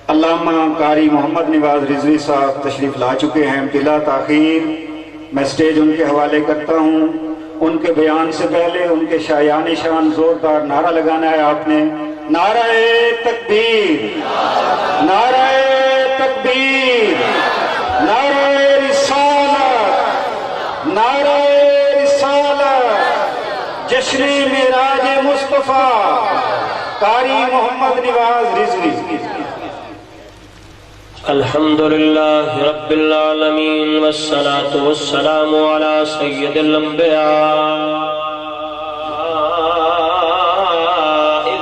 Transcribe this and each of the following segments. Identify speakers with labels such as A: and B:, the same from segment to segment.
A: علامہ قاری محمد نواز رضوی صاحب تشریف لا چکے ہیں بلا تاخیر۔ میں سٹیج ان کے حوالے کرتا ہوں۔ ان کے بیان سے پہلے ان کے شایان شان زوردار نعرہ لگانا ہے آپ نے۔ نعرہ تکبیر، نعرہ تکبیر، نعرہ رسالت، نعرہ رسالت، جشن معراج مصطفیٰ قاری محمد نواز رضوی۔
B: الحمدللہ رب العالمین والصلاة والسلام علی سید الانبیاء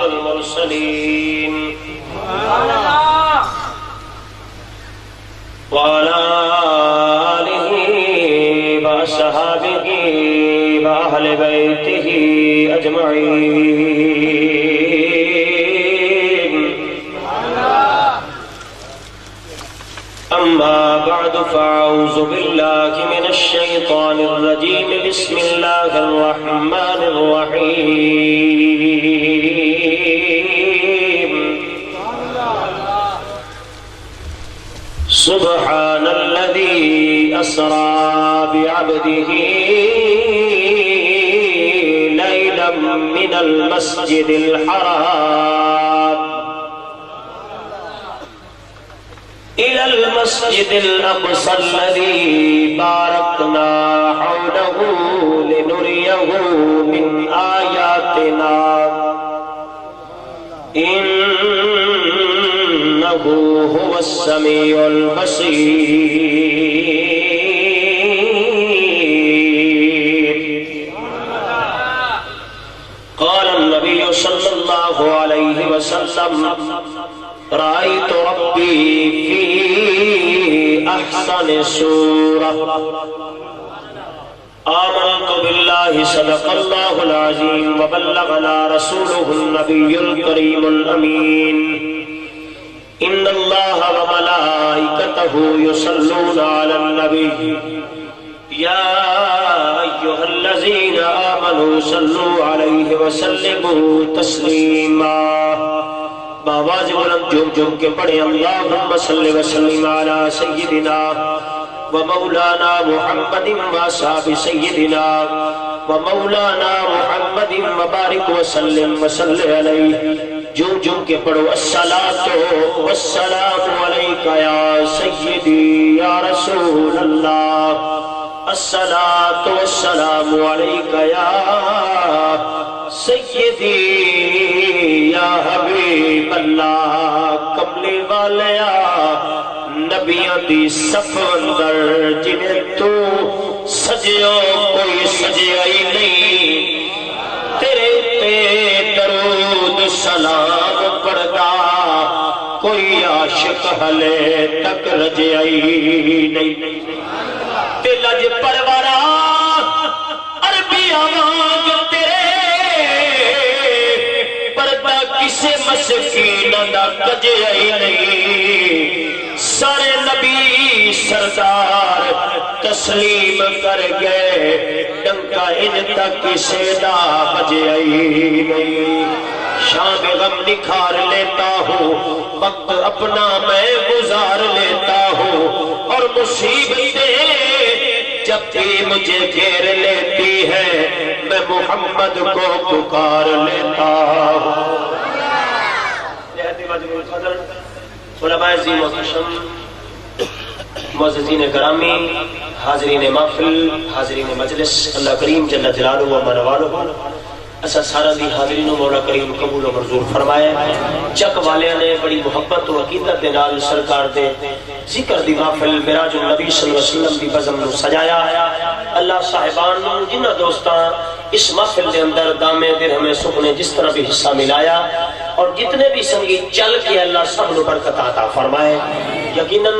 B: المرسلین وعلی آلہ وصحابہ وأہل بیتہ اجمعین۔ أما بعد فأعوذ بالله من الشيطان الرجيم بسم الله الرحمن الرحيم سبحان الذي أسرى بعبده ليلا من المسجد الحرام إلى المسجد الأقصى الذي باركنا حوله لنريه من آياتنا إنه هو السميع البصير۔ قال النبي صلى الله عليه وسلم رأيت ربي في أحسن سورة آمنت بالله صدق الله العظيم وبلغنا رسوله النبي الكريم الأمين إن الله وملائكته يصلون على النبي يا أيها الذين آمنوا صلوا عليه وسلموا تسليما۔ باواز بلند جھوم جھوم کے پڑھے اللہم صلی وسلم علی سیدنا و مولانا محمد و اصحاب سیدنا و مولانا محمد مبارک وسلم وصلی علیہ۔ جھوم جھوم کے پڑھو الصلاۃ والسلام علیک یا سیدی یا رسول اللہ، الصلاۃ والسلام علیک یا سیدی یا حبیب اللہ۔ کملی والیا نبیاں دی صف اندر جنہیں تو سجیو کوئی سجیا ہی نہیں، تیرے تے درود سلام پڑھتا کوئی عاشق ہلے تک رجیا ہی نہیں۔ تے لج پروارا عربی آواز کسے مسکین دا کجیا ہی نہیں، سارے نبی سردار تسلیم کر گئے، ڈنکا ان تک کسے دا بجیا ہی نہیں۔ شام غم نکھار لیتا ہوں، وقت اپنا میں گزار لیتا ہوں، اور مصیبتیں جب بھی مجھے گھیر لیتی ہے میں محمد کو پکار لیتا ہوں۔ علماء عظیم محتشم، معززین گرامی، حاضرین محفل، حاضرین مجلس، اللہ کریم جل جلالہ و منوالہ اسا سارا دی حاضرینوں مولا کریم قبول و منظور فرمائے۔ چک والیاں نے بڑی محبت و عقیدت دے نال سرکار دے ذکر دی محفل معراج النبی صلی اللہ علیہ وسلم دی بزم نو سجایا۔ اللہ صاحبان جنہ دوستاں اس محفل دے اندر دامے درہمے سکھنے جس طرح بھی حصہ ملایا، اور جتنے بھی سنگی چل کے اللہ سب نو برکت عطا فرمائے۔ یقیناً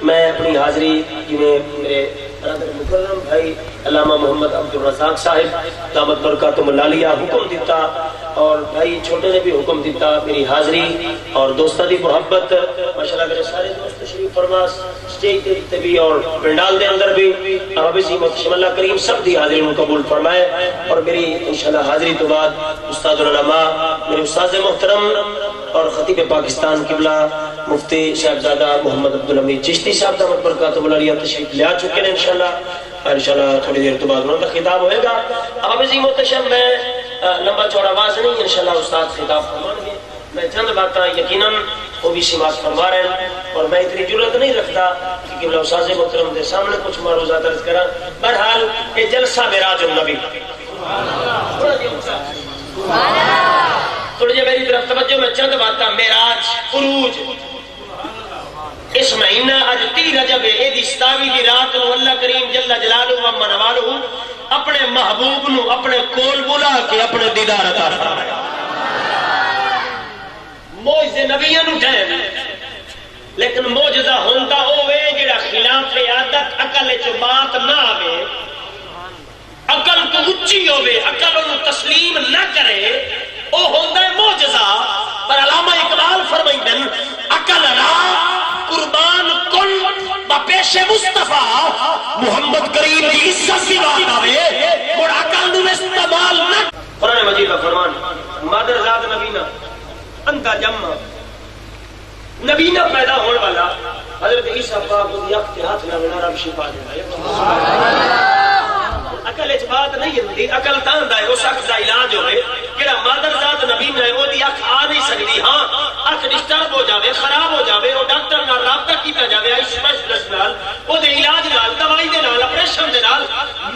B: میں اپنی حاضری جنہیں میرے برادر مکرم بھائی علامہ محمد عبدالرزاق صاحب دامت برکاتہم العالیہ حکم دیتا، اور بھائی چھوٹے نے بھی حکم دیتا میری حاضری اور دوستہ دی محبت۔ ماشاءاللہ میرے سارے دوست تشریف فرما سٹیج تے بھی اور پنڈال دے اندر بھی، اب اسی محتشم اللہ کریم سب دی حاضری کو قبول فرمائے۔ اور میری انشاءاللہ حاضری تو بعد استاد العلماء میرے استاد محترم اور خطیب پاکستان قبلہ مفتی صاحبزادہ محمد عبدالحمید چشتی صاحب دامت برکاتہ العالیہ تشریف لے آ چکے ہیں انشاءاللہ تھوڑی دیر تو بعد انہوں کا خطاب ہوئے گا. اب عظیم محتشم میں لمبا چوڑا آواز نہیں انشاءاللہ استاد خطاب فرمان گے. میں چند باتیں یقیناً وہ بھی سماعت فرما رہے ہیں اور میں اتنی ضرورت نہیں رکھتا کہ قبلہ استاذ محترم کے سامنے کچھ معروضات عرض کرا. بہرحال یہ جلسہ معراج النبی تھوڑی جی میری طرف توجہ. میں چند باتیں معراج عروج اس مہینہ اج 30 رجب ہے. دی 27 دی رات نو اللہ کریم جل جلالہ و منوالہ اپنے محبوب نو اپنے کول بلا کے اپنے دیدار عطا فرمایا. معجزے نبیاں نو ٹائم لیکن معجزہ ہوندا ہوے جڑا خلاف عادت عقل وچ بات نہ آوے, عقل تو اچھی ہوے, عقل نو تسلیم نہ کرے, او ہوندا ہے معجزہ. پر علامہ اقبال فرمائندے عقل را قربان کل بپیش مصطفیٰ محمد کریم کی عزت کی بات آوے اور عقل نو استعمال نہ. قرآن مجید کا فرمان مادر ذات نبینا انتا جمع نبینا پیدا ہونے والا حضرت عیسیٰ پاک کو یک کے ہاتھ نہ رب شفا دینا. عقل اچ بات نہیں ہوندی, عقل تاندا ہے اس اکھ دا علاج ہوئے کیڑا مادر ذات نبی نے او دی اکھ آ نہیں سکتی. ہاں اکھ ڈسٹرب ہو جاوے, خراب ہو جاوے, او ڈاکٹر نال رابطہ کیتا جاوے آئی سپیشلسٹ نال, او دے علاج نال, دوائی دے نال, آپریشن دے نال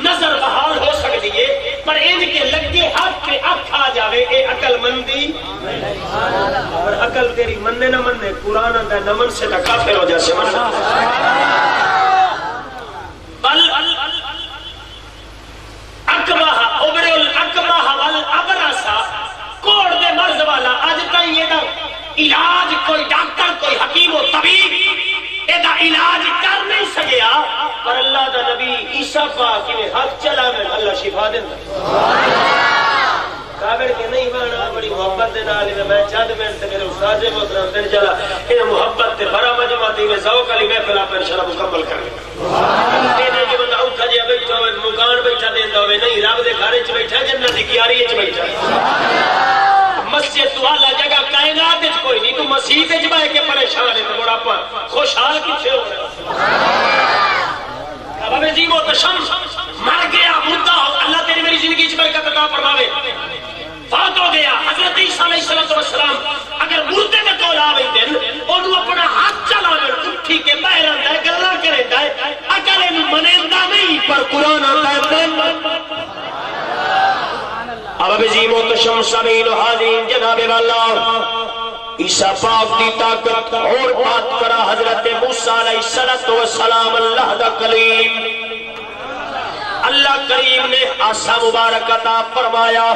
B: نظر بحال ہو سکتی ہے. پر ان کے لگے ہاتھ پہ اکھ آ جاوے اے عقل مندی. اور عقل تیری مننے نہ مننے قرآن دا نمن سے تا کافر ہو جا سے مننا. بل اکباہ عبر الاکباہ والابراسا کوڑ دے مرض والا آج تائیں یہ دا علاج کوئی ڈاکٹر کوئی حکیم و طبیب یہ دا علاج کر نہیں سکیا. پر اللہ دا نبی عیسیٰ پاک میں ہاتھ چلا میں اللہ شفا دینا. کابر کے نہیں بانا بڑی محبت دے نالی میں چاند میں میرے استاد محترم دن چلا یہ محبت تے بڑا مجمعاتی میں ذوق علی محفل آپ انشاءاللہ مکمل کریں. یہ جو بندہ اٹھا جی بیٹھا ہوئے مکان بیٹھا دیتا ہوئے نہیں رب دے گھر وچ بیٹھا جنت دی کیاری وچ بیٹھا. مسجد تو اعلی جگہ کائنات وچ کوئی نہیں, تو مسجد وچ بیٹھ کے پریشان ہے تو بڑا خوشحال کیسے ہو رہا. اب عظیم و تشم مر گیا مدعا اللہ تیری میری زندگی وچ برکت عطا فرماوے. فوت ہو گیا حضرت عیسیٰ علیہ السلام اگر مردے دے کول آ ویندے اونوں اپنا ہاتھ چلاوے اٹھی کے باہر آندا ہے گلاں کریندا ہے عقل نوں منیندا نہیں پر قرآن آندا ہے. اب عظیم و تشم سمین حاضرین جناب والا عیسیٰ پاک دی طاقت اور بات کرا حضرت موسیٰ علیہ السلام اللہ دا کلیم. اللہ کریم نے آسا مبارک عطا فرمایا.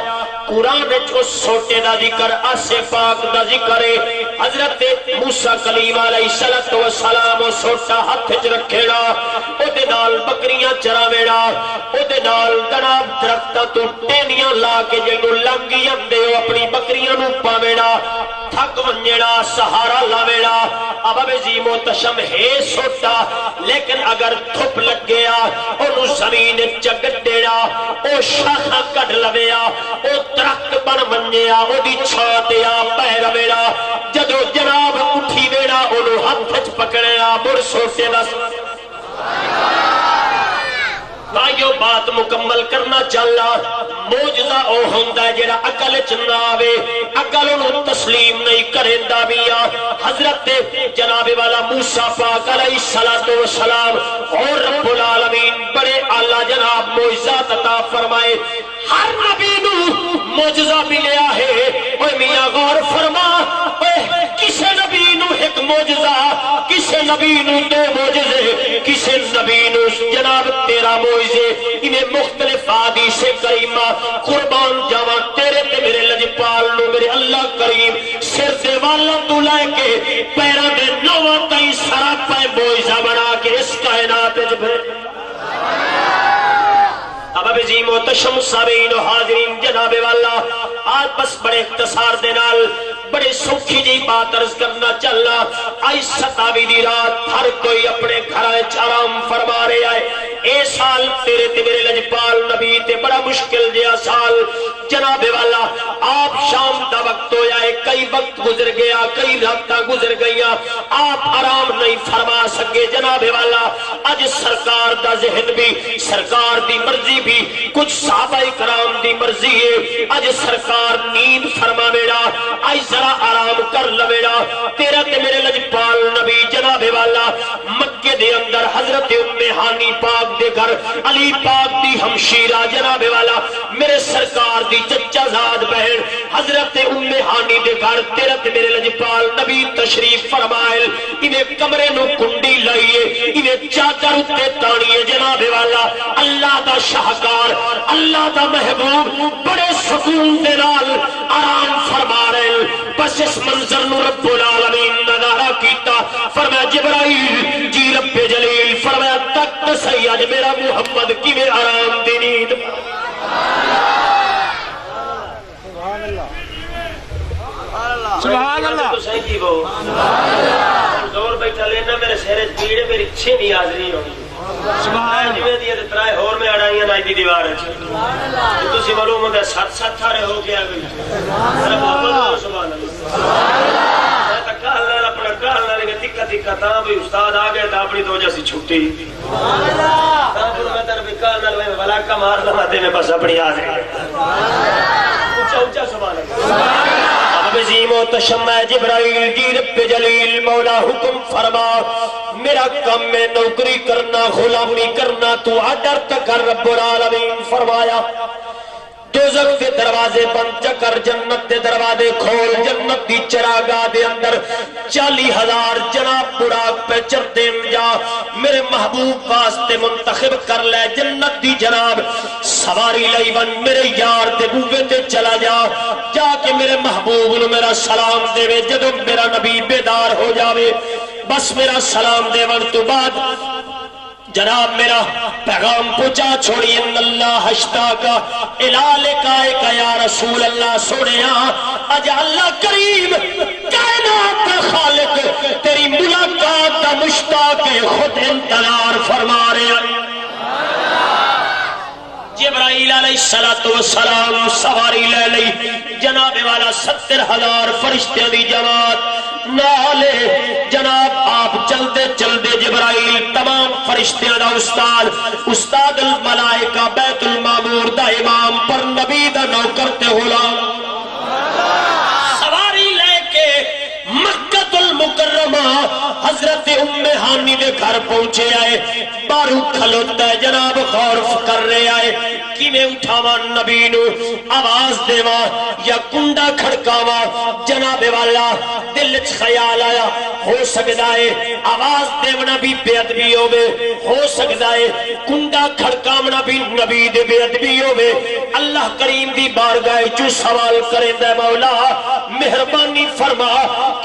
B: قرآن جو سوٹے دا ذکر آسے پاک دا ذکر ہے. حضرت موسیٰ کلیم علیہ السلام سوٹا ہاتھ چ رکھےڑا, او دے نال بکریاں چراویڑا, او دے نال جناب درختاں تو ٹینیاں لا کے جنوں لنگی اندے اپنی بکریاں نو پاویڑا, تھک ونجڑا, سہارا لاویڑا. اب عظیم و تشم ہے سوٹا لیکن اگر دھپ لگ گیا اونوں زمین چگٹیڑا, او شاخاں کڈ لویا, او درخت بن ونجیا, او دی چھاں تے آ پے رویڑا. جدو جناب اٹھی ویڑا اونوں ہتھ وچ پکڑیا مڑ سوٹے دا. بھائیو بات مکمل کرنا چاہلا. معجزہ او ہوندا ہے جڑا عقل وچ نہ آوے, عقل نوں تسلیم نہیں کریندا ویا. حضرت جناب والا موسیٰ پاک علیہ السلام اور رب العالمین بڑے اعلیٰ جناب معجزات عطا فرمائے. ہر نبی نو معجزہ ملیا ہے. اوے میاں غور فرما, اوے کسے نبی نو ایک معجزہ, کسے نبی نو دو معجزے, کسے نبی نو جناب تیرا معجزے. انہیں مختلف حدیث کریمہ قربان جاواں تیرے تے میرے لجپال نو میرے اللہ کریم سر دے والا تو لے کے پیراں دے نواں تائیں سراپا معجزہ بنا کے اس کائنات وچ بھیج. اب عظیم و تشم سامعین و حاضرین جناب والا آج بس بڑے اختصار دے نال بڑے سوکھی جی بات عرض کرنا چلنا. آئی 27 دی رات ہر کوئی اپنے گھر آرام فرما رہے آئے. اے سال تیرے تے میرے لجپال نبی تے بڑا مشکل جہا سال جناب والا آپ شام دا وقت ہویا ہے کئی وقت گزر گیا کئی راتاں گزر گئیاں آپ آرام نہیں فرما سکے جناب والا اج سرکار دا ذہن بھی سرکار دی مرضی بھی کچھ صحابہ کرام دی مرضی ہے اج سرکار نیند فرما میرا اج ذرا آرام کر لویڑا تیرا تے میرے لجپال نبی جناب والا مکے دے اندر حضرت ام ہانی پاک دے گھر علی پاک دی ہمشیرہ جناب والا میرے سرکار دی چچا زاد بہن حضرت ام ہانی دے گھر تیرا تے میرے لجپال نبی تشریف فرمائے انہیں کمرے نو کنڈی لائیے انہیں چادر اتے تانیے جناب والا اللہ دا شاہکار اللہ دا محبوب بڑے سکون دے نال آرام فرما رہے بس اس منظر نو رب العالمین نظارہ کیتا فرمایا جبرائیل جی رب جلیل فرمایا تک سید میرا محمد کی میں آرام دی نیند
C: سبحان اللہ
B: تو صحیح جی وہ دور بیٹھا لینا میرے سہرے پیڑے میری چھے نہیں حاضری ہوگی
C: سبحان اللہ
B: جویں دیئے ترائے اور میں اڑائیاں نائی دی دیوار ہے تو سی معلوم ہوتا ہے ساتھ ساتھ تھارے ہو گیا گئی سبحان اللہ میں تک کہا اللہ اپنا کہا اللہ نے تکہ تکہ تاں بھی استاد آگئے تا اپنی تو جیسی چھوٹی تاں پھر میں تر بھی کہا اللہ میں بلاکہ مار لماتے میں بس اپنی حاضری اچھا اچھا سبحان اللہ عظیم و تشمع جبرائیل جی رب جلیل مولا حکم فرما میرا کام میں نوکری کرنا غلامی کرنا تو آڈر تک کر رب العالمین فرمایا دوزخ کے دروازے بند چکر جنت کے دروازے کھول جنت دی چراگاہ دے اندر 40,000 جناب براق پہ چرتے جا میرے محبوب واسطے منتخب کر لے جنت دی جناب سواری لئی بن میرے یار دے بوے تے چلا جا جا کے میرے محبوب نو میرا سلام دے وے جدو میرا نبی بیدار ہو جاوے بس میرا سلام دے ون تو بعد جناب میرا پیغام پہنچا چھوڑی ان اللہ اشتاقا الالکائے یا رسول اللہ سوڑیا اج اللہ کریم کائنات کا خالق تیری ملاقات کا مشتاق خود انتظار فرما رہے جبرائیل علیہ السلام سواری لے لئی جناب والا 70,000 فرشتوں دی جماعت نالے جناب آپ چلتے چلتے جبرائیل تمام فرشتوں دا استاد الملائکہ بیت المعمور دا امام پر نبی دا نوکر تے غلام سواری لے کے مکہ المکرمہ حضرت ام ہانی دے گھر پہنچے آئے بارو کھلوتا ہے جناب غور کر رہے آئے کی میں اٹھاوا نبی نو آواز دیوا یا کنڈا کھڑکاوا جناب والا دل چ خیال آیا ہو سکتا ہے آواز دیونا بھی بے ادبی ہوے ہو سکتا ہے کنڈا کھڑکاونا بھی نبی دے بے ادبی ہوے اللہ کریم دی بارگاہ جو سوال کرے دے مولا مہربانی فرما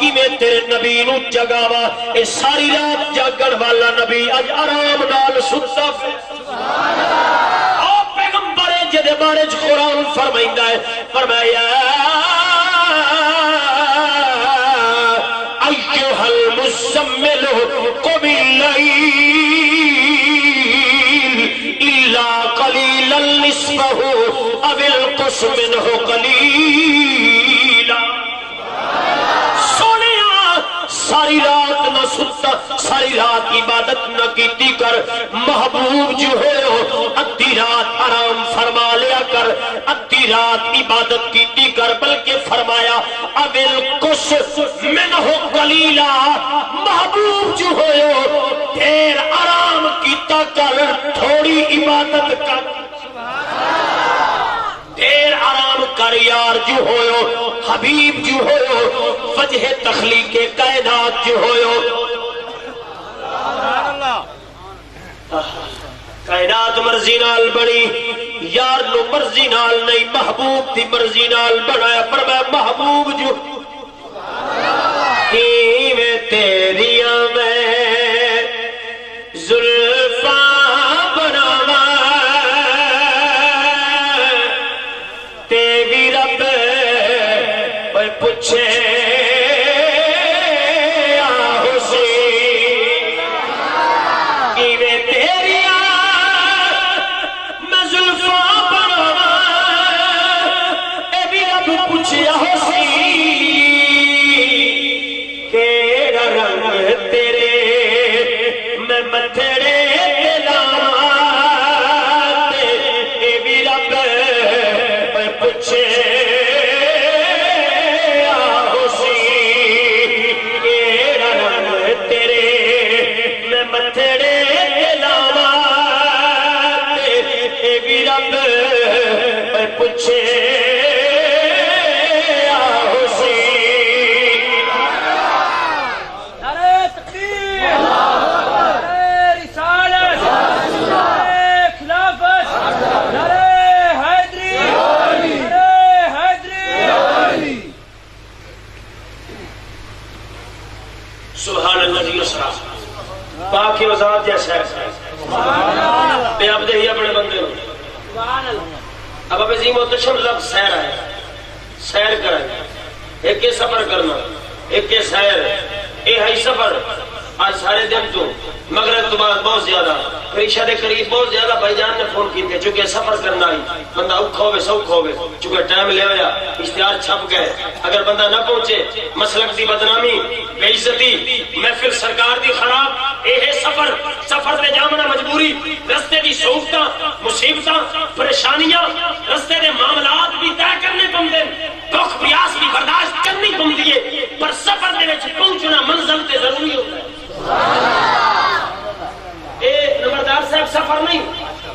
B: کہ میں تیرے نبی نو جگاوا اے ساری رات جاگن والا نبی اج آرام نال ستا سبحان اللہ او پیغمبر جدے بارے قرآن فرمائندا ہے فرمایا ایھا المزمل قم الليل الا قليلا نصفه او انقص منه قليلا ساری رات نہ ستا ساری رات عبادت نہ کیتی کر محبوب جو ہو ادھی رات آرام فرما لیا کر ادھی رات عبادت کیتی کر بلکہ فرمایا اویل کس منہ قلیلا محبوب جو ہو دیر آرام کیتا کر تھوڑی عبادت کر دیر آرام کر یار جو ہوئے حبیب جو ہوئے وجہ تخلیق کائنات جو ہوئے کائنات مرضی نال بڑی یار نو مرضی نال نہیں محبوب دی مرضی نال بڑھایا پر میں محبوب جو میں تیریاں میں زلفاں بناوا تیری رب پوچھے آہو سی کہ میں تیریاں متھڑے لاوا اے بھی رب پوچھے پاک وزاد جیسا ہے بے عبد ہی اپنے بندے ہو اب اب عظیم و تشم لفظ سیر ہے سیر کریں ایک کے سفر کرنا ایک کے سیر اے ہے سفر آج سارے دن تو مغرب تو بعد بہت زیادہ پریشہ دے قریب بہت زیادہ بھائی جان نے فون کی تھے چونکہ سفر کرنا ہی بندہ اوکھا ہوئے سوکھا ہوئے چونکہ ٹائم لے ہویا اشتہار چھپ گئے اگر بندہ نہ پہنچے مسلک دی بدنامی بے عزتی محفل سرکار دی خراب اے ہے سفر سفر دے جامنا مجبوری رستے دی سہولتاں مصیبتاں پریشانیاں رستے دے معاملات بھی طے کرنے پوندے دکھ پیاس بھی برداشت کرنی پوندی ہے پر سفر دے وچ پہنچنا منزل تے ضروری ہوتا ہے اے نمبردار صاحب سفر نہیں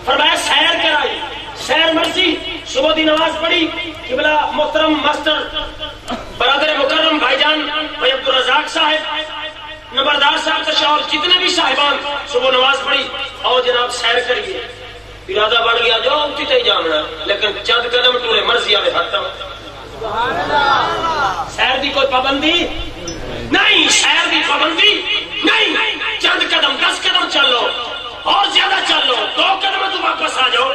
B: فرمایا سیر کرائی سیر مرضی صبح دی نماز پڑھی قبلہ محترم ماسٹر برادر مکرم بھائی جان بھائی عبدالرزاق صاحب نمبردار صاحب تشاور جتنے بھی صاحبان صبح نماز پڑھی اور جناب سیر کریے ارادہ بن گیا جو اٹھی تے جامنا لیکن چند قدم ٹورے مرضی آوے ہاتھ سیر دی کوئی پابندی نہیں سیر دی پابندی نہیں چند قدم 10 قدم چلو اور زیادہ چلو 2 قدم تو واپس آ جاؤ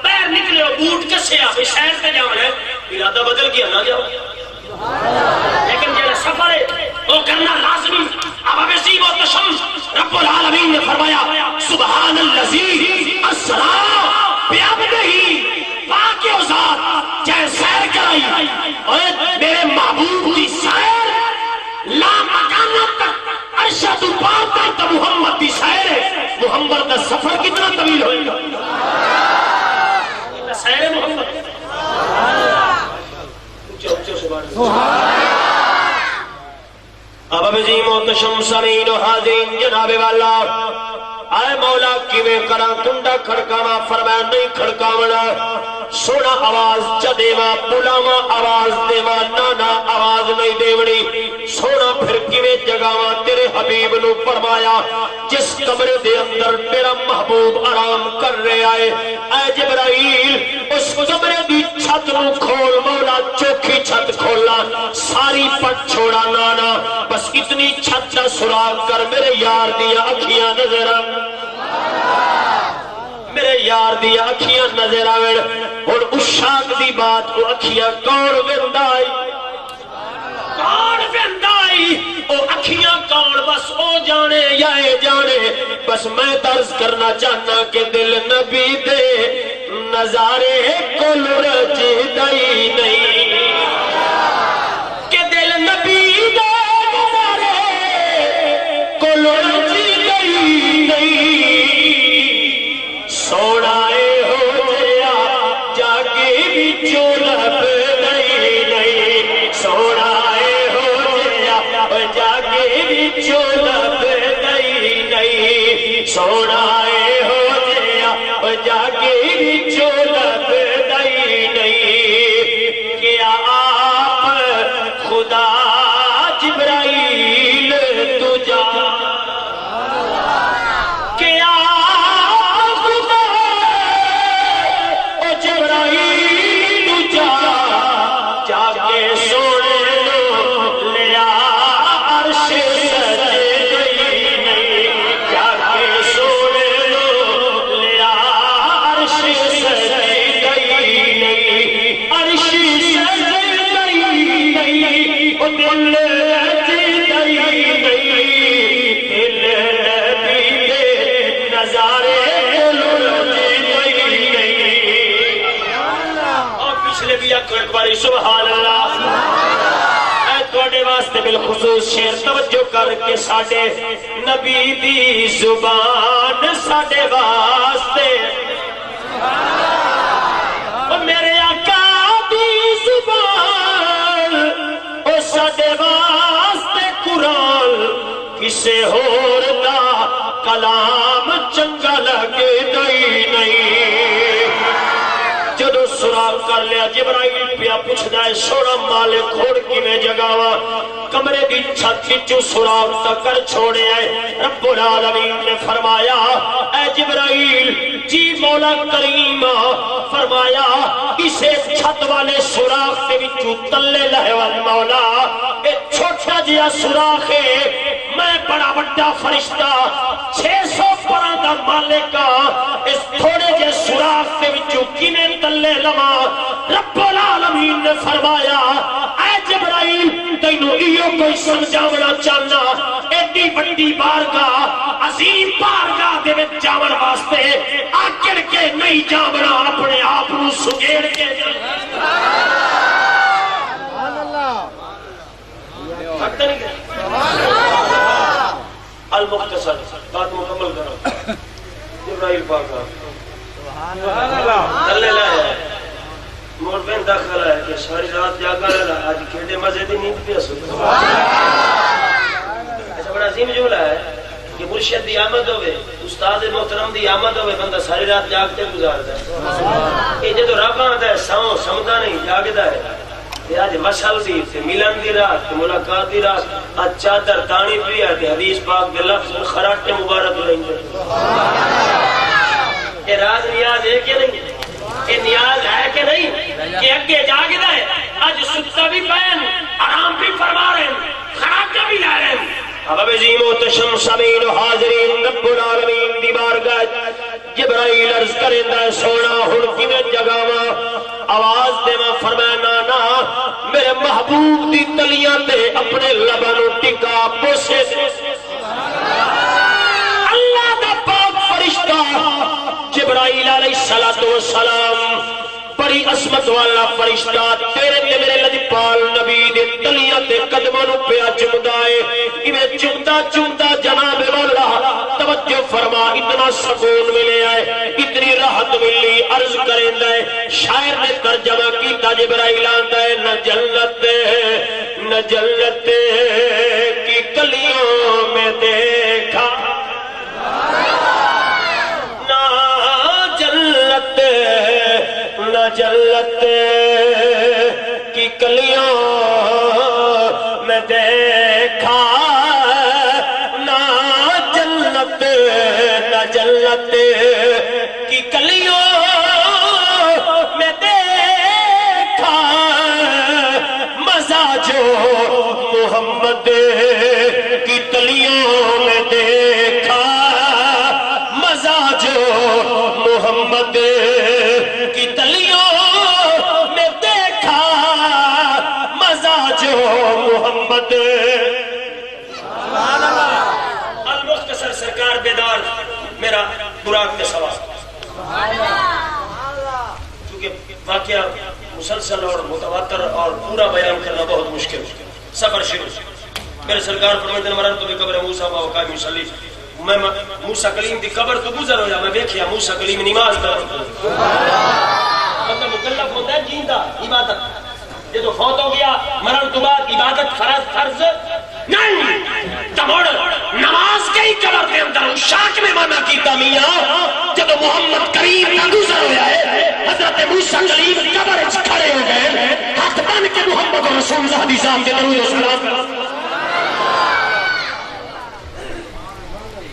B: پیر نکلے ہو بوٹ کسے آپ شہر سے جاؤ ہے ارادہ بدل گیا نہ جاؤ لیکن جیسا سفر ہے وہ کرنا لازمی اب اب عظیم و تشم رب العالمین نے فرمایا سبحان اللذی اسرا بعبدہ پاک و ذات جائے سیر کرائی اور میرے محبوب کی سیر لا مکانت تک ارشد پاک تا محمد دی سیر ہے محمد دا سفر کتنا طویل ہوئے سیر محمد اب عظیم و تشم سمین و حاضرین جناب والا آئے مولا کیویں کرا کنڈا کھڑکاوا فرمایا نہیں کھڑکاونا سونا آواز چدیوا بلاوا آواز دیوا نانا آواز نہیں دیونی سونا پھر کیویں جگاوا تیرے حبیب نو فرمایا جس کمرے دے اندر میرا محبوب آرام کر رہے آئے اے جبرائیل اس کمرے دی چھت نو کھول مولا چوکھی چھت کھولا ساری پٹ چھوڑا نانا بس اتنی چھت کا سراغ کر میرے یار دیا اکھیاں نظر میرے یار دیا اکھیاں نظر آویں اور اس شاک دی بات کو اکھیاں کون وندائی کون وندائی او اکھیاں کون بس او جانے یا اے جانے بس میں درس کرنا چاہنا کہ دل نبی دے نظارے کو رجی دائی نہیں کہ دل نبی دے نظارے کو رجی دائی نہیں سونا اے ہو جیا جاگے بھی چولب نہیں سونا اے ہو جیا جاگے بھی چولب نہیں سونا اے ہو جیا جاگے بھی چولب نہیں کیا آپ خدا جبرائیل تجا کیا سبحان اللہ اے توڑے واسطے بالخصوص شیر توجہ کر کے ساڑے نبی دی زبان ساڑے واسطے اور میرے آقا دی زبان اور ساڑے واسطے قرآن کسے ہور دا کلام چنگا لگے نہیں جدو سراغ کر لیا جبرائیل پیا پوچھدا ہے سونا مالک کھوڑ کی میں جگاوا کمرے دی چھت وچوں سراغ تک کر چھوڑے آئے رب العالمین نے فرمایا اے جبرائیل جی مولا کریم فرمایا اسے چھت والے سوراخ کے وچوں تلے لہے والے مولا اے چھوٹا جیا سوراخ ہے میں بڑا بڑا فرشتہ 600 پراں دا مالکا اس تھوڑے جے سوراخ کے وچوں کیویں تلے لواں رب العالمین نے فرمایا اے جبرائیل تینوں ایو کوئی سمجھاونا چاہنا ایڈی بڑی بارگاہ عظیم بارگاہ دے وچ جاون واسطے آکڑ کے نہیں جاونا اپنے آپ نو سگیڑ کے المختصر بات مکمل کرو جبرائیل پاک اللہ لائے مور بین داخل ہے کہ ساری رات جاگا رہا آج کھیڑے مزے دی نیند پہ سکتا ایسا بڑا عظیم جملہ ہے کہ مرشد دی آمد ہوئے استاد محترم دی آمد ہوئے بندہ ساری رات جاگتے گزارتا ہے یہ جدو رب آتا ہے ساؤں سمدہ نہیں جاگتا ہے یہ آج مشہل دی ملن دی رات ملاقات دی رات آج چادر دانی پی ہے حدیث پاک دے لفظ خراٹے مبارک رہیں گے یہ راز نیاز ہے کہ نہیں یہ نیاز ہے کہ نہیں کہ اگے جاگتا ہے آج ستا بھی پہن آرام بھی فرما رہے ہیں خراٹے بھی لائے رہے ہیں اب عظیم و تشم سمین و حاضرین رب العالمین دی بارگاہ جبرائیل عرض کرندہ سونا ہن کی میں جگاوا آواز دے میں فرمایا نانا میرے محبوب دی تلیاں تے اپنے لبن ٹکا پوسے اللہ دا پاک فرشتہ جبرائیل علیہ السلام بڑی عظمت والا فرشتہ تیرے تے میرے لجپال نبی دے تلیاں تے قدموں پہ چمدائے انہیں چمدا چمدا جناب والا توجہ فرما اتنا سکون ملے آئے اتنی راحت ملی عرض کریں دے شاعر نے ترجمہ کیتا جبرائیل آندا ہے نہ جنت کی کلیوں میں دیکھا جنت کی کلیوں میں دیکھا نہ جنت کی کلیوں میں دیکھا مزہ جو محمد کی تلیوں میں دیکھا مزہ جو محمد کی تلیوں میں دیکھا مزہ جو محمد المختصر سرکار بیدار میرا براق کے سوال کیونکہ واقعہ مسلسل اور متواتر اور پورا بیان کرنا بہت مشکل سفر شروع میرے سرکار فرمائے مرن تو بھی قبر موسیٰ و وقائی مسلی میں موسیٰ کلیم دی قبر تو گزر ہو جا میں دیکھیا موسیٰ کلیم نماز دا بندہ مکلف ہوتا ہے جیندہ عبادت یہ تو فوت ہو گیا مرن تو بعد عبادت فرض نہیں تموڑ نماز کے ہی قبر دے اندر شاک میں مانا کیتا میاں جب محمد کریم کا گزر ہو جائے حضرت موسیٰ کلیم قبر اچھ کھڑے ہو گئے ہاتھ بن کے محمد رسول اللہ حدیثان کے درود و سلام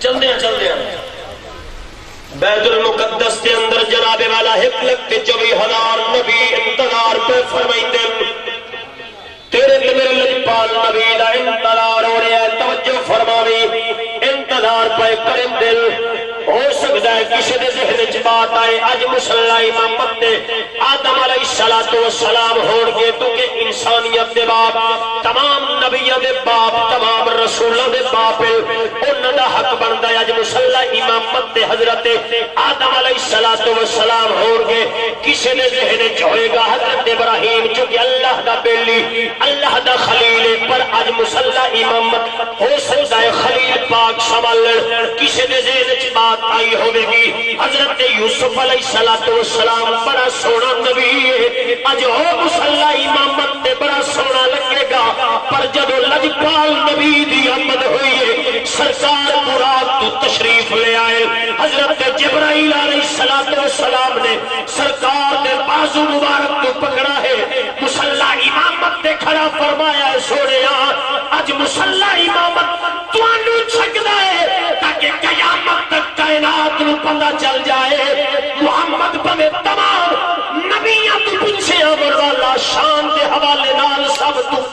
B: چل دیا بیت المقدس کے اندر جناب والا ایک لگتے 24,000 نبی انتظار پہ فرمائی دل تیرے تے میرے لجپال نبی دا انتظار ہو رہا ہے توجہ فرماوی انتظار پہ کریں دل ہو سکتا ہے کسی دے ذہن وچ بات آئے اج مصلی امامت تے آدم علیہ السلام ہوڑ گئے تو کہ انسانیت دے باپ تمام نبیوں دے باپ تمام رسولوں دے باپ انہاں دا حق بندا ہے اج مصلی امامت تے حضرت آدم علیہ السلام ہوڑ گئے کسی دے ذہن وچ ہوئے گا حضرت ابراہیم چونکہ اللہ دا بیلی اللہ دا خلیل پر اج مصلی امامت ہو سکتا ہے خلیل پاک سنبھال کسی دے ذہن وچ بات آئی ہوئے گی حضرت یوسف علیہ السلام بڑا سونا نبی ہے اج ہو مصلی امامت تے بڑا سونا لگے گا پر جب لجپال نبی دی آمد ہوئی ہے سرکار براق تو تشریف بازو مبارک تو پکڑا ہے مصلا امامت تے کھڑا فرمایا ہے سوڑیا اج مصلا امامت توانو چھکدا ہے تاکہ قیامت تک کائنات نو پتہ چل جائے محمد پویں تمام نبیاں تو پیچھے آمر والا شان دے حوالے نال سب تو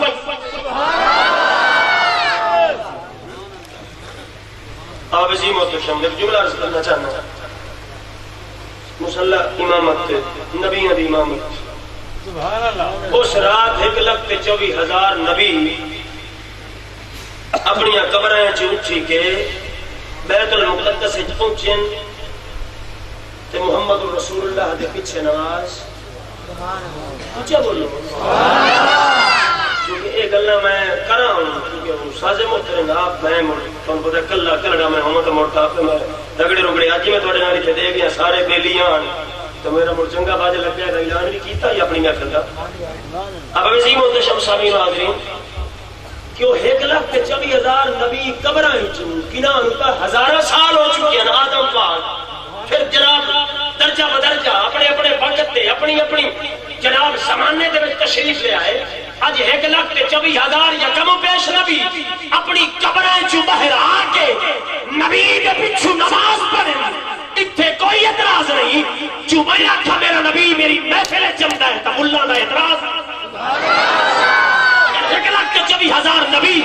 B: آپ عظیم و تشم ایک جملہ عرض کرنا چاہنا مصلی امامت نبیوں دی امامت اس رات 1,24,000 نبی اپنی قبریں اٹھی کے بیت المقدس پہنچن تے محمد رسول اللہ دے پیچھے نماز اچھا بولو کیونکہ ایک اللہ میں کرا ہوں کیونکہ وہ سازے محترم آپ میں تو پتہ کلا کلڑا میں ہوں تو مرتا پہ میں رگڑے رگڑے آج میں تھوڑے نال تے دے گیا سارے بیلیاں تو میرا مر چنگا باج لگ گیا اعلان بھی کیتا یا اپنی محفل کا اب عظیم و تشم سامعین و حاضرین کہ وہ 1,24,000 نبی قبراں وچ کناں تا ہزاراں سال ہو چکے ہیں آدم پاک پھر جناب درجہ بدرجہ اپنے اپنے وقت تے اپنی اپنی جناب زمانے دے وچ تشریف لے آئے اج 1,24,000 یا کم و بیش نبی اپنی قبراں چوں باہر آ کے نبی دے پیچھے نماز پڑھن اتنے کوئی اعتراض نہیں جو میں آکھا میرا نبی میری محفل جمدا ہے تو اللہ دا اعتراض 1,24,000 نبی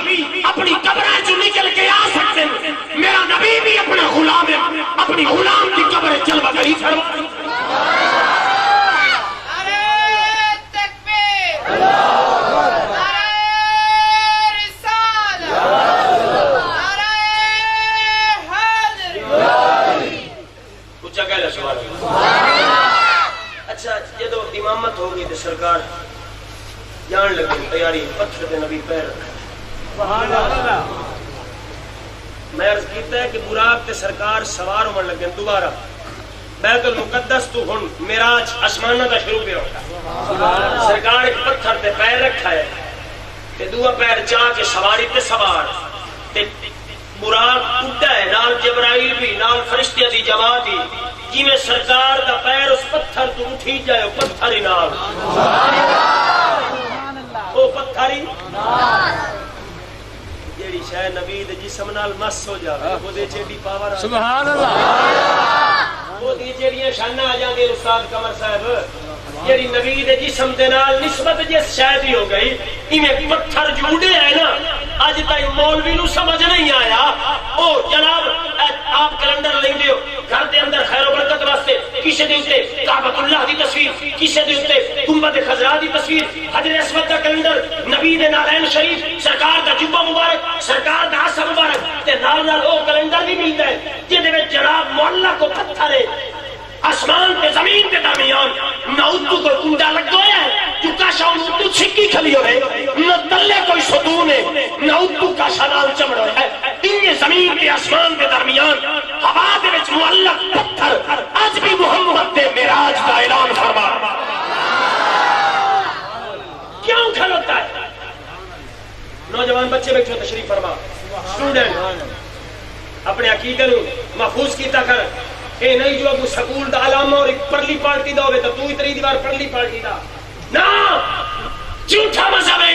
B: اپنی قبراں چوں نکل کے آ سکتے ہیں میرا نبی بھی اپنا غلام ہے اپنی غلام کی قبر جلوہ گری فرمائے اچھا جدو امامت ہوگی تو سرکار جان لگے تیاری پتھر دے نبی پیر رکھا میں عرض کیتا ہے کہ براق تے سرکار سوار ہونے لگے دوبارہ بیت المقدس تو ہن معراج آسمانہ دا شروع پہ ہوتا سرکار ایک پتھر تے پیر رکھا ہے تے دوسرا پیر چاہ کے سواری تے سوار تے براق اٹھا ہے نال جبرائیل بھی نال فرشتیاں دی جماعت ہی جی میں سرکار دا پیر اس پتھر تو اٹھی جائے وہ پتھر ہی نال وہ پتھر ہی جیڑی شاید نبی دے جسم نال مس ہو جاوے وہ دے چیڑی پاور سبحان اللہ وہ دی جیڑیاں شانہ آ جاندے استاد قمر صاحب جیڑی نبی دے جسم دے نال نسبت جس شاید ہی ہو گئی ایویں پتھر جوڑے ہے نا اج تک مولوی نو سمجھ نہیں آیا او جناب آپ کیلنڈر لیندے ہو گھر دے اندر خیر و برکت واسطے کسے دے اوتے کعبۃ اللہ دی تصویر کسے دے اوتے گنبد خضرا دی تصویر حجر اسود دا کیلنڈر نبی دے نالین شریف سرکار دا جبہ مبارک سرکار دا عصا مبارک تے نال نال او کیلنڈر بھی ملدا ہے جے وچ جناب معلق کو پتھر ہے آسمان تے زمین تے درمیان نہ اتو کوئی کنڈا لگ گیا ہے جو کاشا اتو چھکی کھلی ہوئے نہ تلے کوئی ستون ہے نہ اتو کاشا نال چمڑ ہے یہ زمین تے آسمان تے درمیان ہوا دے وچ معلق پتھر آج بھی محمد دے معراج کا اعلان فرما کیوں کھلوتا ہے نوجوان بچے بیٹھو تشریف فرما اسٹوڈنٹ اپنے عقیدے نو محفوظ کیتا کر اے نہیں جو ابو سکول دا علامہ اور ایک پرلی پارٹی دا ہوئے تو تو اتری دیوار پرلی پارٹی دا نا جھوٹا مذہب ہے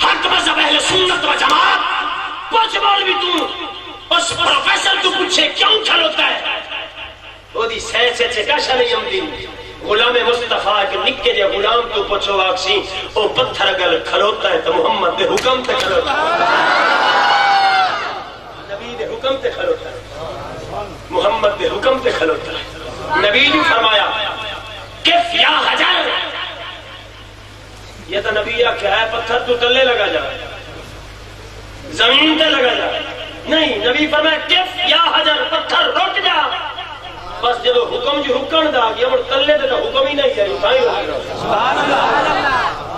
B: حق مذہب اہل سنت و جماعت پوچھ بول بھی تو اس پروفیسر تو پوچھے کیوں کھلوتا ہے وہ دی سہ سے کاشا نہیں ہم دن غلام مصطفیٰ کے نکے جے غلام تو پوچھو آکسی او پتھر اگر کھلوتا ہے تو محمد دے حکم تے کھلوتا ہے نبی دے حکم تے کھلوتا ہے محمد دے حکم تے کھلوتا ہے نبی نے فرمایا کف یا حجر یہ تو نبی کیا ہے پتھر تو تلے لگا جا زمین تے لگا جا نہیں نبی فرمایا کف یا حجر پتھر رک جا بس جب حکم جو حکم دا گیا اور تلے تے حکم ہی نہیں آئی تھا سبحان اللہ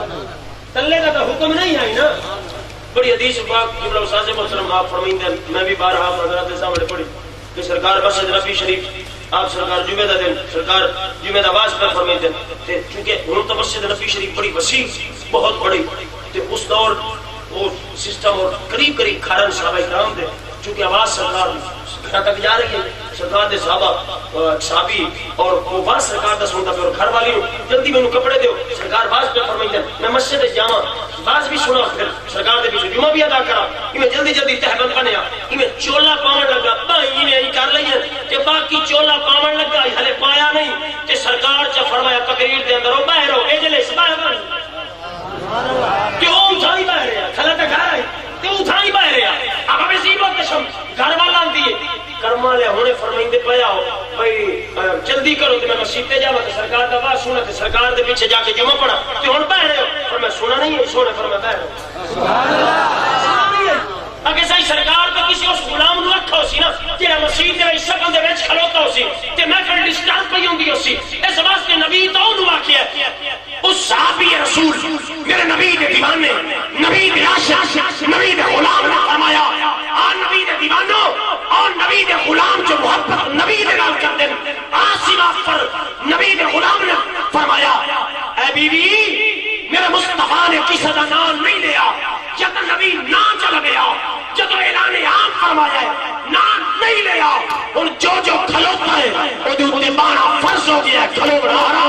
B: تلے کا حکم نہیں آئی نا بڑی حدیث پاک جملہ استاد محترم آپ فرمائیں میں بھی بارہا حضرات کے سامنے پڑھی کہ سرکار مسجد نبی شریف آپ سرکار جمعہ دا دن سرکار جمعہ دا آواز پر فرمائیں دن کیونکہ ہوں تو مسجد نبی شریف بڑی وسیع بہت بڑی اس دور وہ سسٹم اور قریب قریب کھارن صحابہ کرام دے چونکہ آواز سرکار گھر تک جا رہی ہے سرکار دے صحابہ صحابی اور وہ باز سرکار دا سنتا پہ اور گھر والی جلدی میں کپڑے دیو سرکار باز پہ فرمائیں میں مسجد جاواں باز بھی سنا پھر سرکار دے پیچھے جمعہ بھی ادا کرا میں جلدی جلدی تہبند بنیا میں چولا پاون لگا بھائی نے کر لئی کہ باقی چولا پاون لگا ہلے پایا نہیں کہ سرکار چ فرمایا تقریر دے اندر او باہر ہو اجلس باہر کہ او اٹھائی باہر ہے کھلا تے گھر ہے تے اٹھائی باہر ہے اب میں زیبا قسم گھر والا دی کرم والے ہونے فرمائندے پیا ہو بھائی جلدی کرو تے میں مسجد تے جاواں تے سرکار دا باز سنا تے سرکار دے پیچھے جا کے جمعہ پڑھا تے ہن باہر ہو پر میں سنا نہیں ہے سونے فرمایا باہر ہو سبحان اللہ اگر صحیح سرکار تو کسی اس غلام نو رکھا ہو سی نا جہاں مسجد دے شکل دے وچ کھلوتا ہو سی تے میں پھر ڈسٹانس پئی ہوندی ہو سی اس واسطے نبی تو نو واقعہ اس صحابی رسول میرے نبی دے دیوانے نبی دے عاشق نبی دے غلام نے فرمایا آ نبی دے دیوانو اور نبی دے غلام جو محبت نبی دے نال کردے آسما پر نبی دے غلام نے فرمایا اے بیوی میرے مصطفیٰ نے کسی دا نام نہیں لیا جب نبی نام چل گیا جب اعلان عام فرمایا ہے نام نہیں لیا اور جو کھلوتا ہے وہ دے بانا فرض ہو گیا ہے کھلو رہا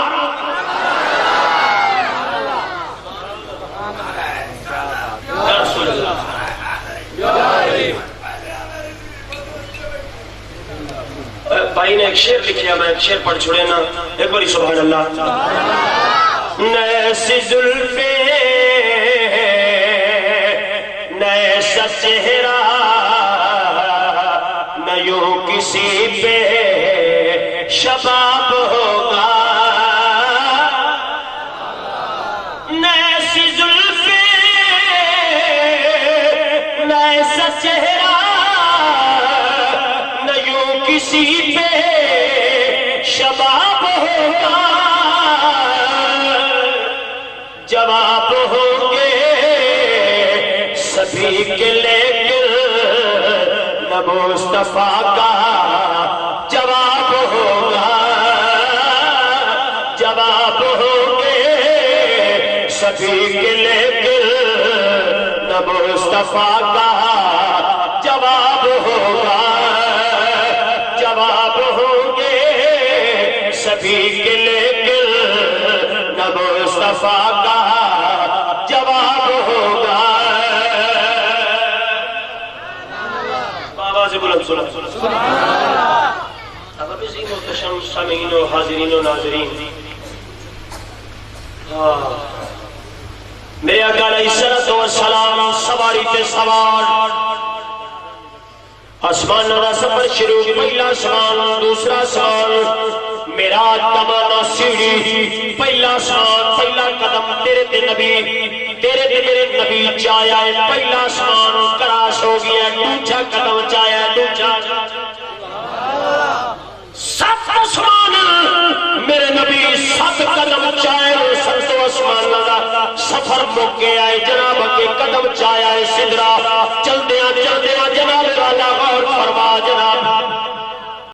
B: بھائی نے ایک شعر لکھیا میں ایک شعر پڑھ چھوڑے نا ایک باری سبحان اللہ نیسی زلفے نیسا چہرہ نہ یوں کسی پہ شباب ہوگا نیسی زلفے نیسا چہرہ نہ یوں کسی پہ شباب ہوگا جواب ہوں گے سبھی کے لیکن نہ مصطفیٰ کا جواب ہوگا جواب ہوں گے سبھی کے لیکن نہ مصطفیٰ کا جواب ہوگا جواب ہوں گے سبھی کے لیکن نہ مصطفیٰ کا جواب ہوگا بابا سے بلند سنا اب اسی محتشم سامعین و حاضرین و ناظرین میرے آقا علیہ الصلوۃ والسلام سواری تے سوار آسمان دا سفر شروع پہلا آسمان دوسرا آسمان معراج دا مانا سیڑھی پہلا آسمان پہلا قدم تیرے تے نبی تیرے تے میرے نبی چایا ہے پہلا آسمان کراس ہو گیا دوسرا قدم چایا ہے دوسرا سات آسمان میرے نبی سات قدم چاہے سات آسمان دا سفر مکے آئے جناب کے قدم چایا ہے سدرا چل دے